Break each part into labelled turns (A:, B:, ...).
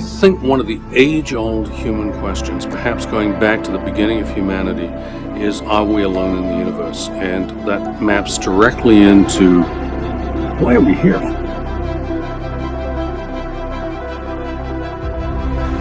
A: think one of the age-old human questions, perhaps going back to the beginning of humanity, is, are we alone in the universe? And that maps directly into, why are we here?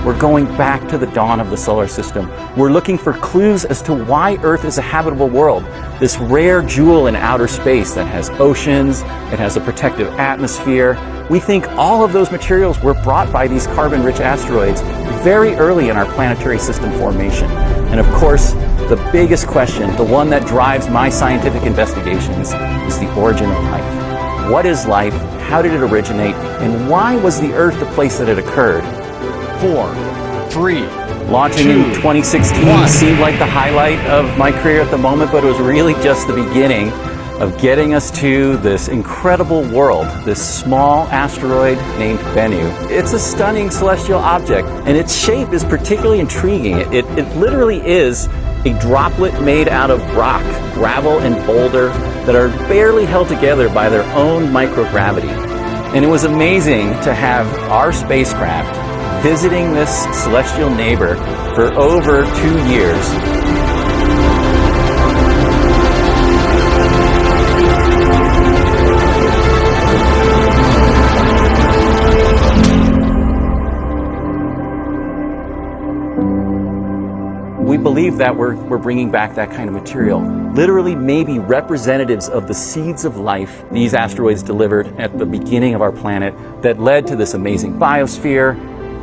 B: We're going back to the dawn of the solar system. We're looking for clues as to why Earth is a habitable world, this rare jewel in outer space that has oceans, it has a protective atmosphere. We think all of those materials were brought by these carbon-rich asteroids very early in our planetary system formation. And of course, the biggest question, the one that drives my scientific investigations, is the origin of life. What is life? How did it originate? And why was the Earth the place that it occurred?
C: 4, 3,
B: Launching
C: 2,
B: in 2016
C: 1.
B: seemed like the highlight of my career at the moment, but it was really just the beginning of getting us to this incredible world, this small asteroid named Bennu. It's a stunning celestial object, and its shape is particularly intriguing. It literally is a droplet made out of rock, gravel, and boulder that are barely held together by their own microgravity. And it was amazing to have our spacecraft visiting this celestial neighbor for over 2 years. We believe that we're bringing back that kind of material. Literally maybe representatives of the seeds of life these asteroids delivered at the beginning of our planet that led to this amazing biosphere,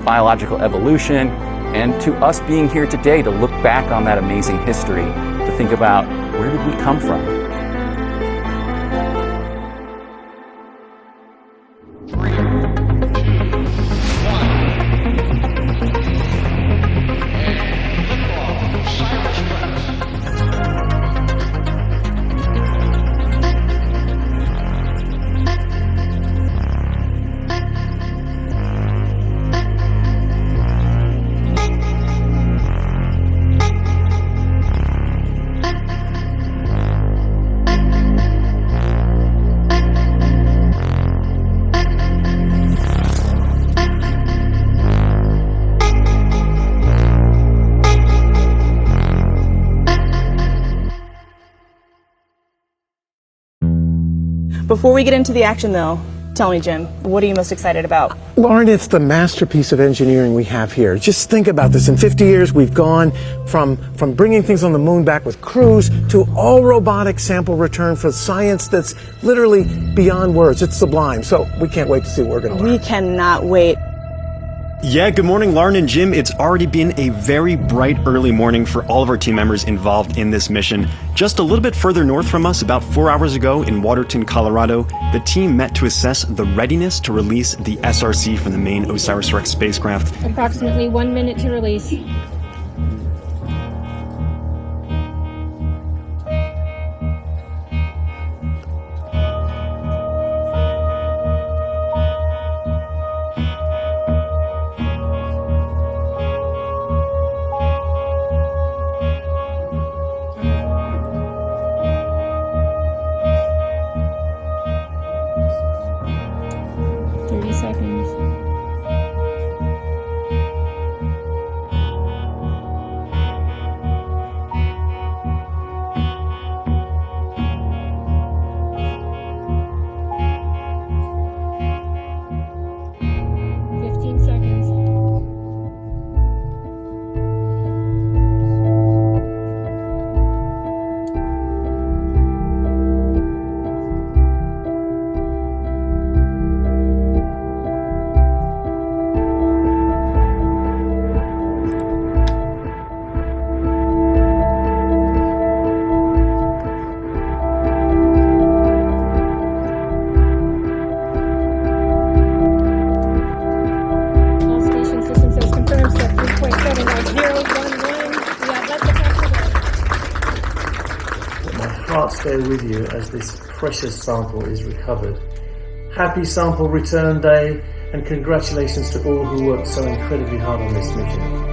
B: biological evolution, and to us being here today to look back on that amazing history, to think about where did we come from?
D: Before we get into the action though, tell me, Jim, what are you most excited about?
E: Lauren, it's the masterpiece of engineering we have here. Just think about this. In 50 years, we've gone from bringing things on the moon back with crews to all robotic sample return for science that's literally beyond words. It's sublime. So we can't wait to see what we're going to learn.
D: We cannot wait.
F: Yeah, good morning, Lauren and Jim. It's already been a very bright early morning for all of our team members involved in this mission. Just a little bit further north from us, about 4 hours ago in Waterton, Colorado, the team met to assess the readiness to release the SRC from the main OSIRIS-REx spacecraft.
G: Approximately 1 minute to release.
H: Stay with you as this precious sample is recovered. Happy sample return day, and congratulations to all who worked so incredibly hard on this mission.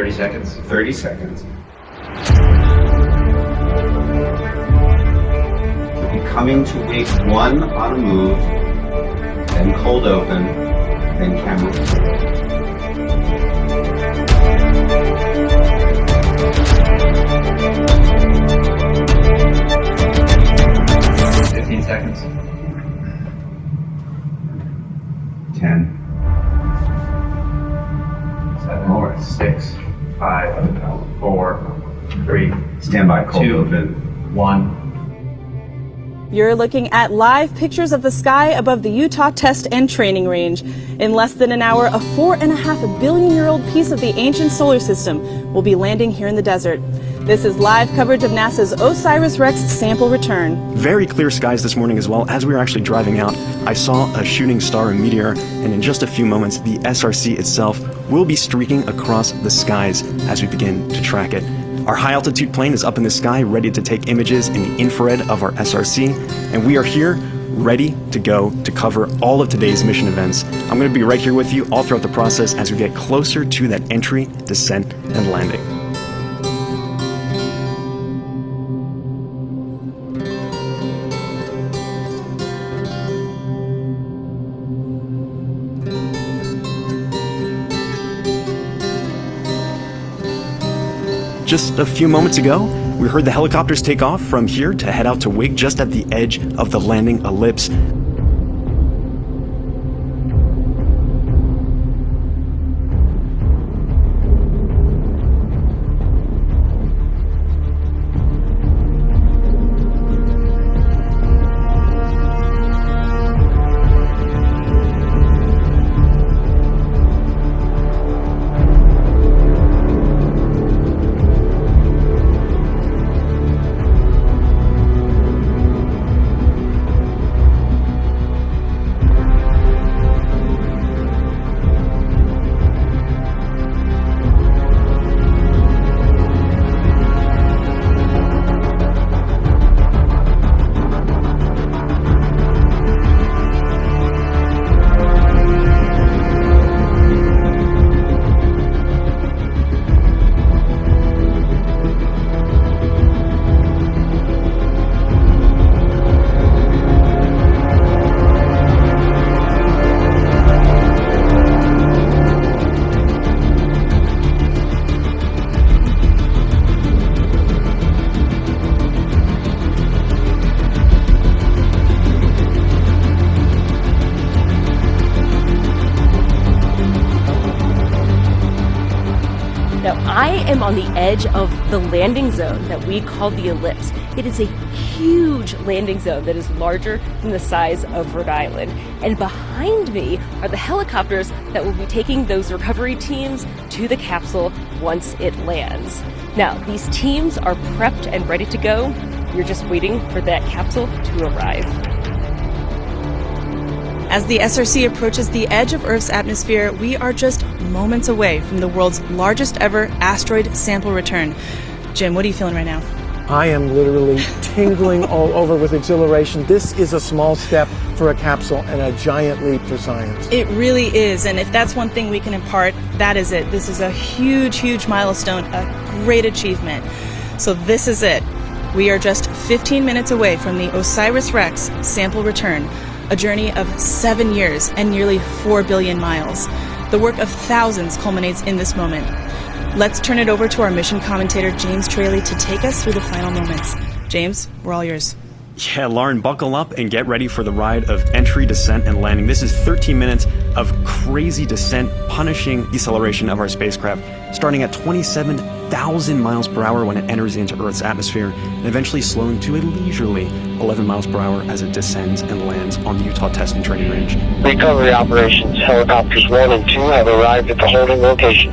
I: 30 seconds.
J: 30 seconds. We'll be coming to wake 1 on a move, then cold open, then camera.
I: 15 seconds.
J: 10.
I: 7 more. 6, 5, 4, 3,
J: Stand by, cold
I: 2,
J: open.
I: 1.
D: You're looking at live pictures of the sky above the Utah Test and Training Range. In less than an hour, a 4.5 billion-year-old piece of the ancient solar system will be landing here in the desert. This is live coverage of NASA's OSIRIS-REx sample return.
F: Very clear skies this morning as well. As we were actually driving out, I saw a shooting star and meteor, and in just a few moments, the SRC itself will be streaking across the skies as we begin to track it. Our high-altitude plane is up in the sky, ready to take images in the infrared of our SRC, and we are here, ready to go to cover all of today's mission events. I'm going to be right here with you all throughout the process as we get closer to that entry, descent, and landing. Just a few moments ago, we heard the helicopters take off from here to head out to Wig just at the edge of the landing ellipse.
K: On the edge of the landing zone that we call the ellipse. It is a huge landing zone that is larger than the size of Rhode Island. And behind me are the helicopters that will be taking those recovery teams to the capsule once it lands. Now, these teams are prepped and ready to go. We're just waiting for that capsule to arrive.
D: As the SRC approaches the edge of Earth's atmosphere, we are just moments away from the world's largest ever asteroid sample return. Jim, what are you feeling right now?
E: I am literally tingling all over with exhilaration. This is a small step for a capsule and a giant leap for science.
D: It really is, and if that's one thing we can impart, that is it. This is a huge, huge milestone, a great achievement. So this is it. We are just 15 minutes away from the OSIRIS-REx sample return, a journey of 7 years and nearly 4 billion miles. The work of thousands culminates in this moment. Let's turn it over to our mission commentator, James Tralie, to take us through the final moments. James, we're all yours.
F: Yeah, Lauren, buckle up and get ready for the ride of entry, descent, and landing. This is 13 minutes of crazy descent, punishing deceleration of our spacecraft, starting at 27,000 miles per hour when it enters into Earth's atmosphere, and eventually slowing to a leisurely 11 miles per hour as it descends and lands on the Utah Test and Training Range.
L: Recovery operations, helicopters 1 and 2 have arrived at the holding location.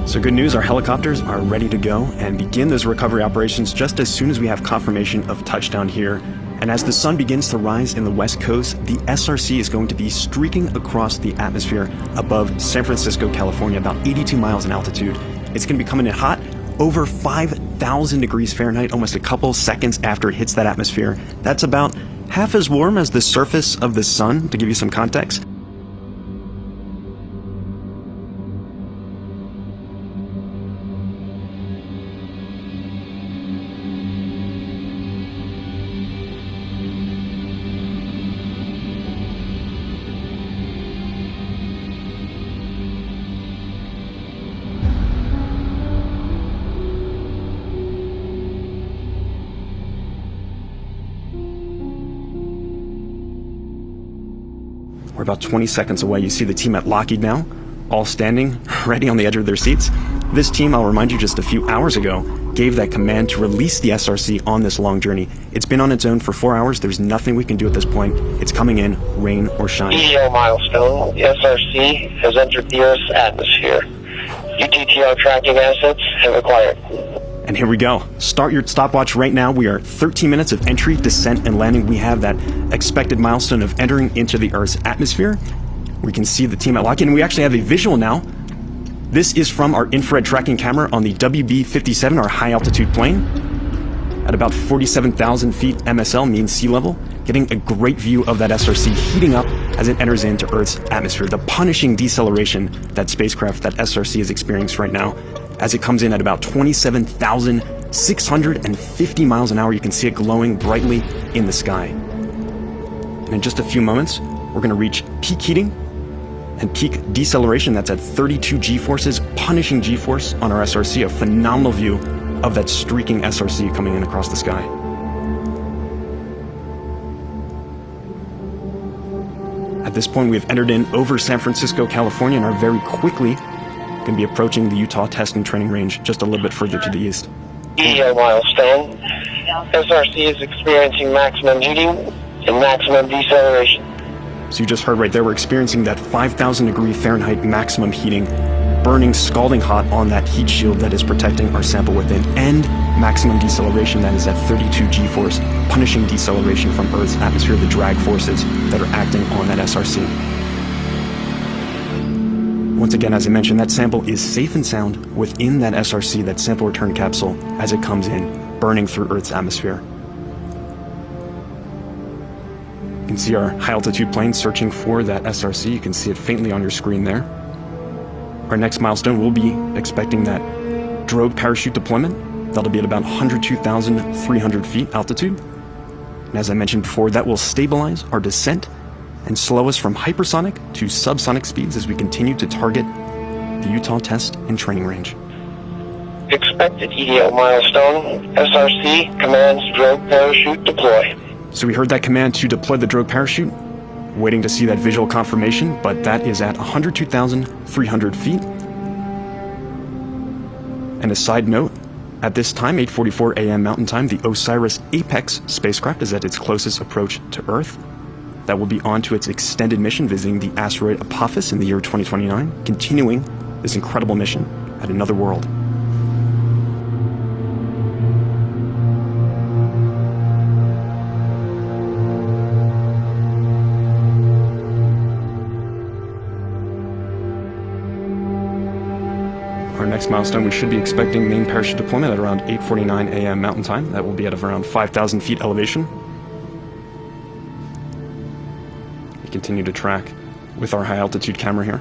F: So good news, our helicopters are ready to go and begin those recovery operations just as soon as we have confirmation of touchdown here. And as the sun begins to rise in the west coast, the SRC is going to be streaking across the atmosphere above San Francisco, California, about 82 miles in altitude. It's going to be coming in hot, over 5,000 degrees Fahrenheit, almost a couple seconds after it hits that atmosphere. That's about half as warm as the surface of the sun, to give you some context. We're about 20 seconds away. You see the team at Lockheed now, all standing, ready on the edge of their seats. This team, I'll remind you, just a few hours ago, gave that command to release the SRC on this long journey. It's been on its own for 4 hours. There's nothing we can do at this point. It's coming in, rain or shine.
L: EO milestone. The SRC has entered the Earth's atmosphere. UTTR tracking assets have acquired.
F: And here we go. Start your stopwatch right now. We are 13 minutes of entry, descent, and landing. We have that expected milestone of entering into the Earth's atmosphere. We can see the team at Lockheed, and we actually have a visual now. This is from our infrared tracking camera on the WB-57, our high-altitude plane, at about 47,000 feet MSL, mean sea level, getting a great view of that SRC heating up as it enters into Earth's atmosphere. The punishing deceleration that spacecraft, that SRC is experiencing right now, as it comes in at about 27,650 miles an hour. You can see it glowing brightly in the sky. And in just a few moments, we're going to reach peak heating and peak deceleration. That's at 32 G-forces, punishing G-force on our SRC. A phenomenal view of that streaking SRC coming in across the sky. At this point, we have entered in over San Francisco, California, and are very quickly going to be approaching the Utah test and training range just a little bit further to the east.
L: EO milestone. SRC is experiencing maximum heating and maximum deceleration.
F: So you just heard right there, we're experiencing that 5,000 degree Fahrenheit maximum heating, burning scalding hot on that heat shield that is protecting our sample within, and maximum deceleration that is at 32 G-force, punishing deceleration from Earth's atmosphere, the drag forces that are acting on that SRC. Once again, as I mentioned, that sample is safe and sound within that SRC, that sample return capsule, as it comes in, burning through Earth's atmosphere. You can see our high-altitude plane searching for that SRC. You can see it faintly on your screen there. Our next milestone, we'll be expecting that drogue parachute deployment. That'll be at about 102,300 feet altitude. And as I mentioned before, that will stabilize our descent and slow us from hypersonic to subsonic speeds as we continue to target the Utah test and training range.
L: Expected EDO milestone. SRC commands drogue parachute deploy.
F: So we heard that command to deploy the drogue parachute, waiting to see that visual confirmation, but that is at 102,300 feet. And a side note, at this time, 8:44 a.m. Mountain Time, the OSIRIS-Apex spacecraft is at its closest approach to Earth. That will be on to its extended mission, visiting the asteroid Apophis in the year 2029, continuing this incredible mission at another world. Our next milestone, we should be expecting main parachute deployment at around 8:49 a.m. Mountain Time. That will be at around 5,000 feet elevation. We continue to track with our high altitude camera here.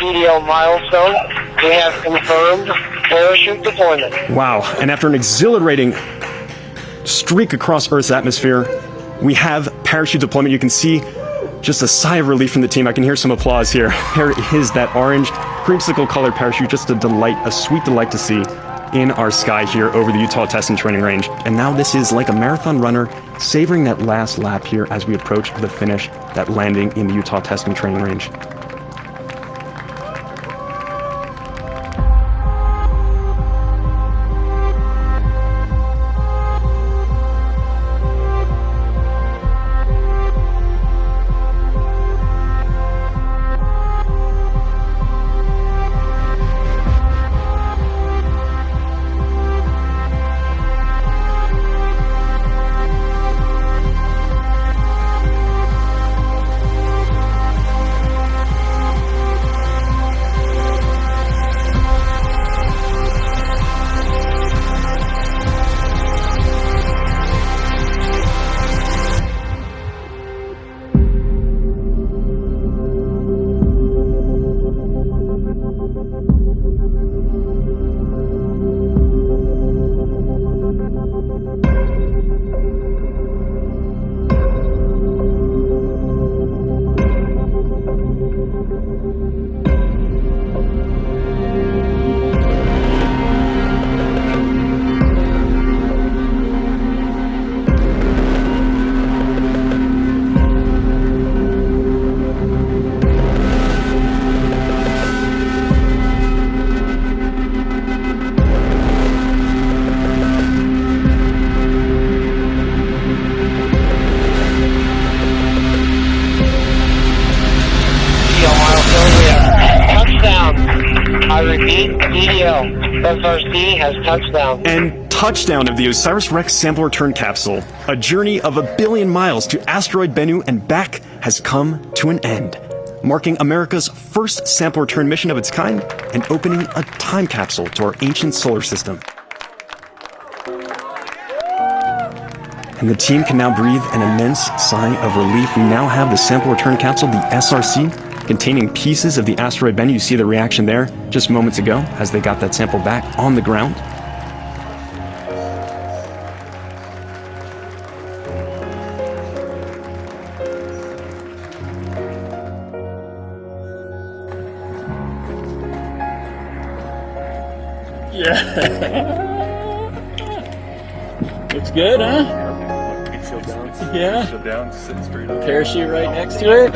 L: EDO milestone. We have confirmed parachute deployment.
F: Wow, and after an exhilarating streak across Earth's atmosphere, we have parachute deployment. You can see just a sigh of relief from the team. I can hear some applause here. There is that orange creamsicle colored parachute, just a delight, a sweet delight to see. in our sky here over the Utah Test and Training Range. And now this is like a marathon runner savoring that last lap here as we approach the finish, that landing in the Utah Test and Training Range.
L: SRC has touchdown.
F: And touchdown of the OSIRIS-REx sample return capsule. A journey of 1 billion miles to asteroid Bennu and back has come to an end, marking America's first sample return mission of its kind and opening a time capsule to our ancient solar system. And the team can now breathe an immense sigh of relief. We now have the sample return capsule, the SRC, containing pieces of the asteroid Bennu. You see the reaction there just moments ago as they got that sample back on the ground.
M: Yeah. Looks good, huh? Yeah.
N: Shield down, sit straight up.
M: Parachute right next to it.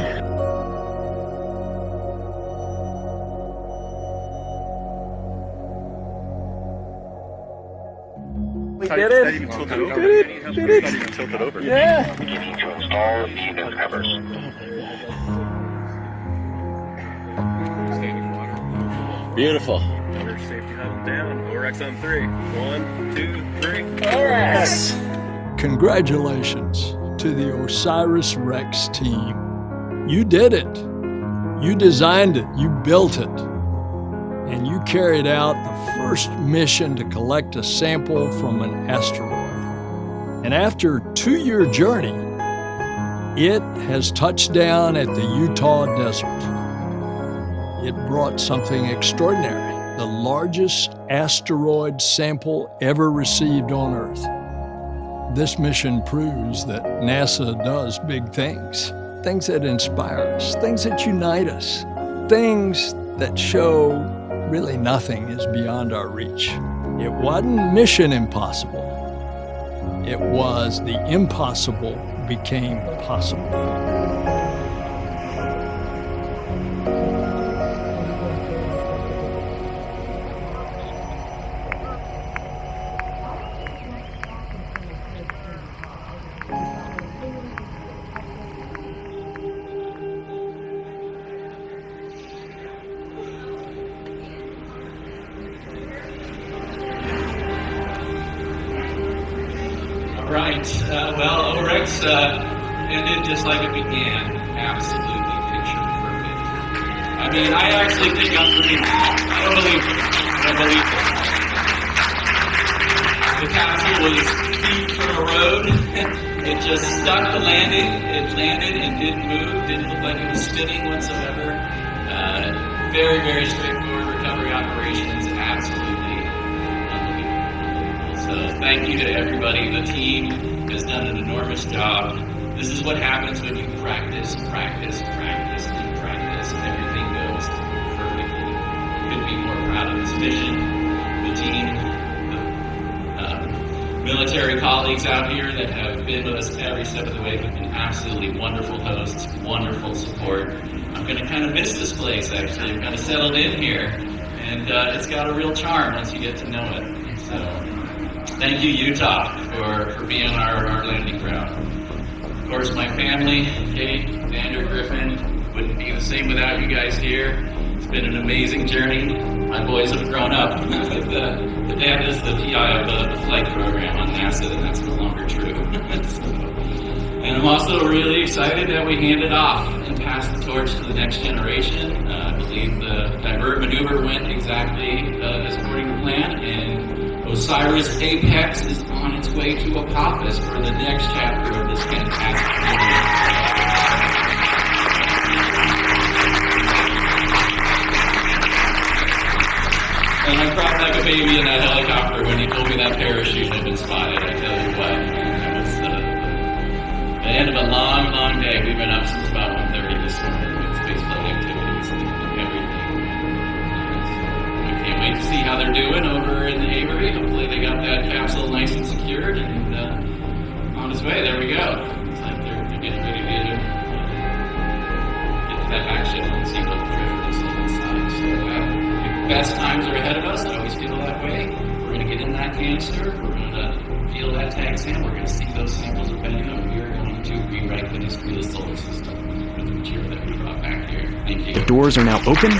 M: We did it.
N: Not even tilted over.
M: Did it.
N: Not even tilted over.
M: Yeah.
L: Beginning to install Videographers.
M: Beautiful.
N: Another safety huddle down. OREX on 3. 1, 2, 3.
M: OREX.
O: Congratulations to the OSIRIS-REx team. You did it. You designed it. You built it. And you carried out the first mission to collect a sample from an asteroid. And after a 2-year journey, it has touched down at the Utah desert. It brought something extraordinary, the largest asteroid sample ever received on Earth. This mission proves that NASA does big things, things that inspire us, things that unite us, things that show really nothing is beyond our reach. It wasn't mission impossible. It was the impossible became possible.
P: Well, OREX ended just like it began. Absolutely picture perfect. I mean, I actually think I'm dreaming. I don't believe it. The capsule was feet from a road. It just stuck the landing. It landed and didn't move. Didn't look like it was spinning whatsoever. Very, very straightforward recovery operations. Absolutely unbelievable. So thank you to everybody. The team has done an enormous job. This is what happens when you practice, and practice. Everything goes perfectly. Couldn't be more proud of this mission, the team, military colleagues out here that have been with us every step of the way, have been absolutely wonderful hosts, wonderful support. I'm going to kind of miss this place, actually. I'm kind of settled in here, and it's got a real charm once you get to know it. So thank you, Utah, for being our landing ground. Of course, my family, Katy, Andrew, Griffin, wouldn't be the same without you guys here. It's been an amazing journey. My boys have grown up. The dad is the PI of the flight program on NASA, and that's no longer true. And I'm also really excited that we handed off and passed the torch to the next generation. I believe the divert maneuver went exactly as according to plan, and OSIRIS Apex is on its way to Apophis for the next chapter of this fantastic journey. And I cried like a baby in that helicopter when he told me that parachute had been spotted. I tell you what, that was the end of a long, long day. We've been up since about 1:30 this morning with spaceflight activities and everything. We can't wait to see how they're doing over in Avery. Hopefully they got that capsule nice and secured and on its way. There we go. It's like they're getting ready to get to that action and see what the treasure looks like inside. So best times are ahead of us. I always feel that way. We're going to get in that canister. We're going to feel that tag sample. We're going to see those samples of Bennu, and we are going to rewrite the history of the solar system with the material that we brought back here. Thank you.
F: The doors are now open.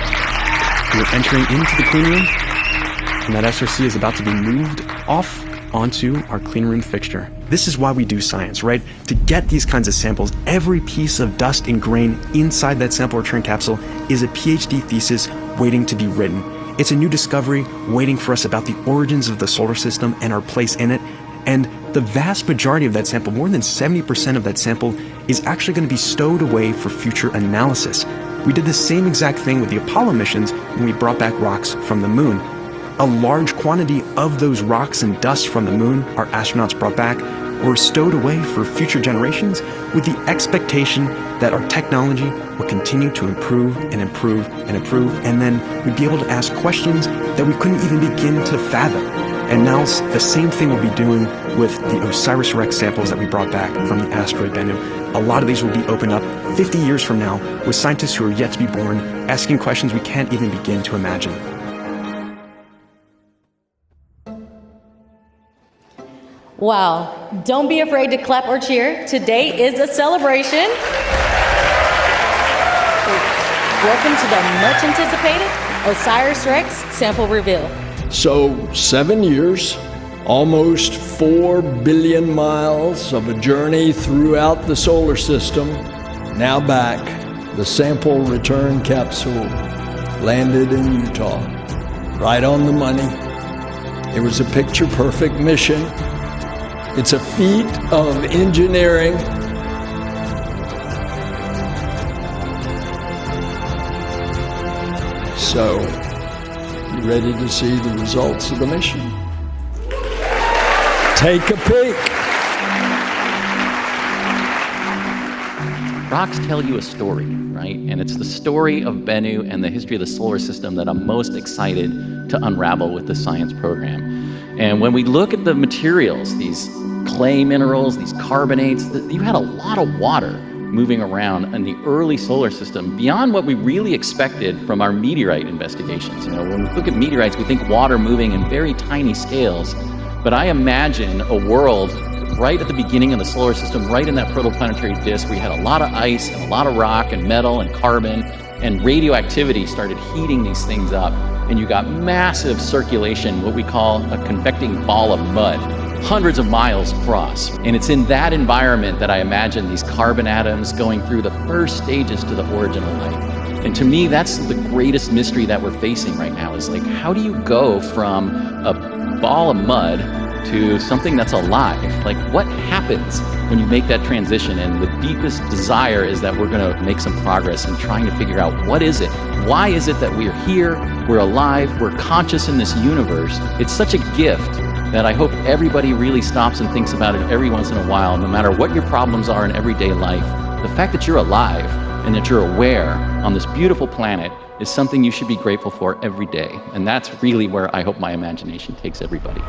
F: We're entering into the clean room, and that SRC is about to be moved off onto our clean room fixture. This is why we do science, right? To get these kinds of samples, every piece of dust and grain inside that sample return capsule is a PhD thesis waiting to be written. It's a new discovery waiting for us about the origins of the solar system and our place in it. And the vast majority of that sample, more than 70% of that sample, is actually going to be stowed away for future analysis. We did the same exact thing with the Apollo missions when we brought back rocks from the moon. A large quantity of those rocks and dust from the moon our astronauts brought back were stowed away for future generations with the expectation that our technology would continue to improve and improve and improve, and then we'd be able to ask questions that we couldn't even begin to fathom. And now the same thing we'll be doing with the OSIRIS-REx samples that we brought back from the asteroid Bennu. A lot of these will be opened up 50 years from now with scientists who are yet to be born asking questions we can't even begin to imagine.
Q: Wow, don't be afraid to clap or cheer. Today is a celebration. Welcome to the much anticipated OSIRIS-REx sample reveal.
O: So 7 years, almost 4 billion miles of a journey throughout the solar system. Now back, the sample return capsule landed in Utah. Right on the money. It was a picture-perfect mission. It's a feat of engineering. So, you ready to see the results of the mission? Take a peek.
B: Rocks tell you a story, right? And it's the story of Bennu and the history of the solar system that I'm most excited to unravel with the science program. And when we look at the materials, these clay minerals, these carbonates, you had a lot of water moving around in the early solar system beyond what we really expected from our meteorite investigations. You know, when we look at meteorites, we think water moving in very tiny scales, but I imagine a world right at the beginning of the solar system, right in that protoplanetary disk, we had a lot of ice and a lot of rock and metal and carbon, and radioactivity started heating these things up, and you got massive circulation, what we call a convecting ball of mud, hundreds of miles across. And it's in that environment that I imagine these carbon atoms going through the first stages to the origin of life. And to me, that's the greatest mystery that we're facing right now, is like, how do you go from a ball of mud to something that's alive? Like, what happens when you make that transition? And the deepest desire is that we're going to make some progress in trying to figure out, what is it? Why is it that we're here, we're alive, we're conscious in this universe? It's such a gift that I hope everybody really stops and thinks about it every once in a while, no matter what your problems are in everyday life. The fact that you're alive and that you're aware on this beautiful planet is something you should be grateful for every day. And that's really where I hope my imagination takes everybody.